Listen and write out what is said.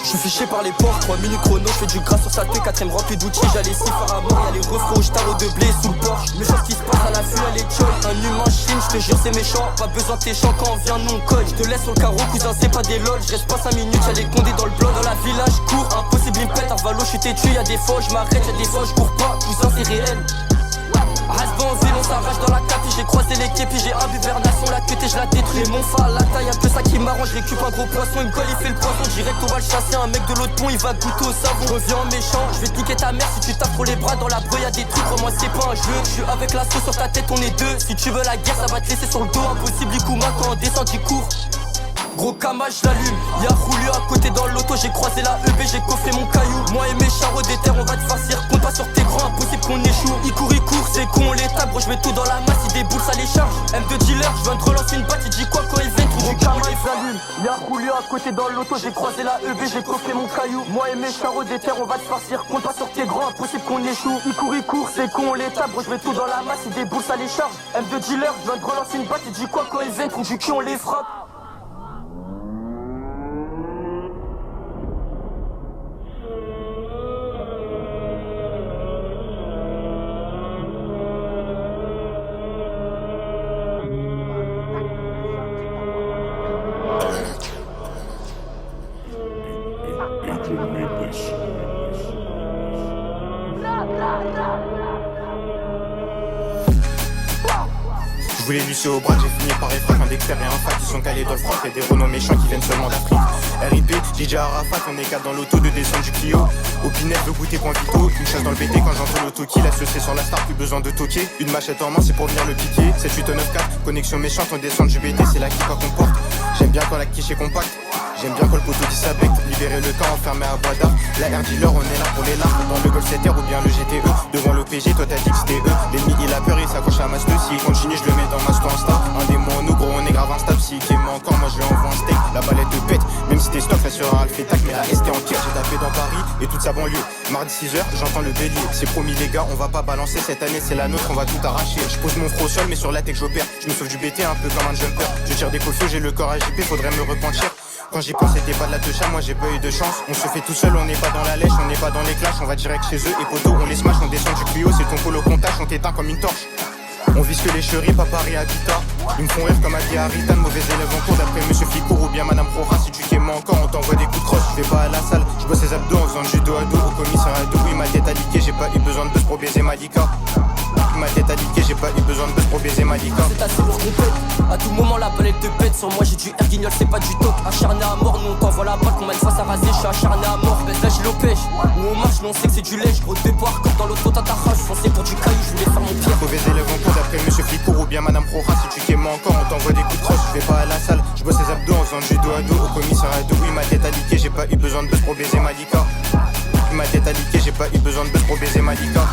Je suis fiché par les portes, 3 minutes chrono, je fais du gras sur sa tête, 4ème rempli d'outils, j'allais si fort à mort, y'a les refros, j'tarot de blé sous le porche. Le chose qui se passe à l'affût, elle est cholle. Un humain chine, je te jure c'est méchant, pas besoin de tes chants quand on vient non colle. Je te laisse sur le carreau, cousin c'est pas des lol. Je reste pas 5 minutes, y'a les condés dans le bloc. Dans la village court, impossible il me pète un valo, je suis têtu, y'a des fois je m'arrête, y'a des fois je cours pas, cousin c'est réel. Reste en ville, on s'arrache dans la capi, j'ai croisé les képis, j'ai un buvernation, la queue et je la détruis. Mon phare, la taille, un peu ça qui m'arrange, je récupère un gros poisson, il me colle, il fait le poisson, direct on va le chasser, un mec de l'autre pont, il va goûter au savon. Je reviens en méchant, je vais te niquer ta mère si tu tapes trop les bras dans la breu, y'a des trucs, moi c'est pas un jeu. Je suis avec la sauce sur ta tête, on est deux, si tu veux la guerre, ça va te laisser sur le dos, impossible, Ikuma quand on descend, il court. Gros camage, j'allume, y'a roulé à côté dans l'auto, j'ai croisé la EB, j'ai coffré mon caillou. Moi et mes charros des terres, on va te farcir, compte pas sur tes grands, impossible qu'on échoue. Il court, c'est con, on les tape, gros, je mets tout dans la masse, il déboule, ça les charge. M2 dealer, je viens de relancer une batte, il dit quoi quand il vient, tout du camage, j'allume. Y'a roulé à côté dans l'auto, j'ai croisé la EB, j'ai coffré mon caillou. Moi et mes charros des terres, on va te farcir, compte pas sur tes grands, impossible qu'on échoue. Il court, c'est con, on les tape, gros, je mets tout dans la masse, il déboule, ça les charge. M2 dealer, je viens de relancer une batte, il dit quoi quand il vient, tout du cul, on les frappe. Je voulais lucer au bras, j'ai fini par effract. Un Dexter et un fac qui sont calés dans le froid. Et des renoms méchants qui viennent seulement d'Afrique. RIP, DJ Arafat, on est quatre dans l'auto de descendre du Clio. Au Pinel de goûter point vito. Une chasse dans le BT quand j'entends l'auto-kill. Associé sur la star, plus besoin de toquer. Une machette en main, c'est pour venir le piquer. 7, 8, 9, 4, connexion méchante, on descend du BT, c'est la kiffa qu'on porte. J'aime bien quand la quiche est compacte. J'aime bien quand le poteau dit sa bec, libérer le camp enfermé à bois d'art. La air dealer, on est là pour les larmes. Dans le Golf 7R ou bien le GTE. Devant l'OPG, toi t'as dit que c'était eux. L'ennemi il a peur, il s'accroche à ma stu. S'il continue, je le mets dans ma stu Insta. Un démon, nous gros, on est grave instable. S'il aime encore, moi je lui envoie un steak. La balette de pète, même si t'es stock, la sera le fait tac. Mais la ST en tire, j'ai tapé dans Paris et toute sa banlieue. Mardi 6h, j'entends le bélier. C'est promis les gars, on va pas balancer cette année, c'est la nôtre, on va tout arracher. Je pose mon fro au sol, mais sur la tech j'opère. Je me sauve du BT un peu comme un jumper. Je tire des cofios, j'ai le corps à JP, faudrait me repentir. Quand j'y pense, c'était pas de la touche, moi j'ai pas eu de chance. On se fait tout seul, on n'est pas dans la lèche, on n'est pas dans les clashs, on va direct chez eux et poteau, on les smash, on descend du Clio, c'est ton polo qu'on tâche, on t'éteint comme une torche. On vise que les chéris, pas Paris Habitat. Ils me font rire comme Adi Harita, de mauvais élèves en cours d'après Monsieur Ficour ou bien Madame Prora. Si tu t'aimes encore, on t'envoie des coups de crosse. Je vais pas à la salle, je bosse les abdos en faisant du dos à dos. Au commissariat de oui, ma tête a liqué, j'ai pas eu besoin de buzz pour baiser Malika. Ma tête a liqué, j'ai pas eu besoin de buzz pour baiser Malika. C'est assez lourd, je répète. À tout moment, la palette te pète. Sur moi, j'ai du air guignol, c'est pas du top. Acharné à mort, nous on t'envoie la balle. Qu'on m'a une face à raser, je suis acharné à mort. Baisse là, j'y pêche. Où on marche, mais on sait que c'est du lait. Gros déboire, comme dans l'auto, t'as ta rage. Foncé pour du caillou, je voulais faire mon pire. Mauvais élève en cours d'après Monsieur Ficour ou bien Madame Prora. Si tu t'aimes encore, on t'envoie des coups de crosse. Je vais pas à la salle, je bosse les abdos en faisant du dos à dos. Au commissariat de oui, ma tête a liqué, j'ai pas eu besoin de buzz pour baiser Malika. Ma tête a liqué, j'ai pas eu besoin de buzz pour baiser Malika.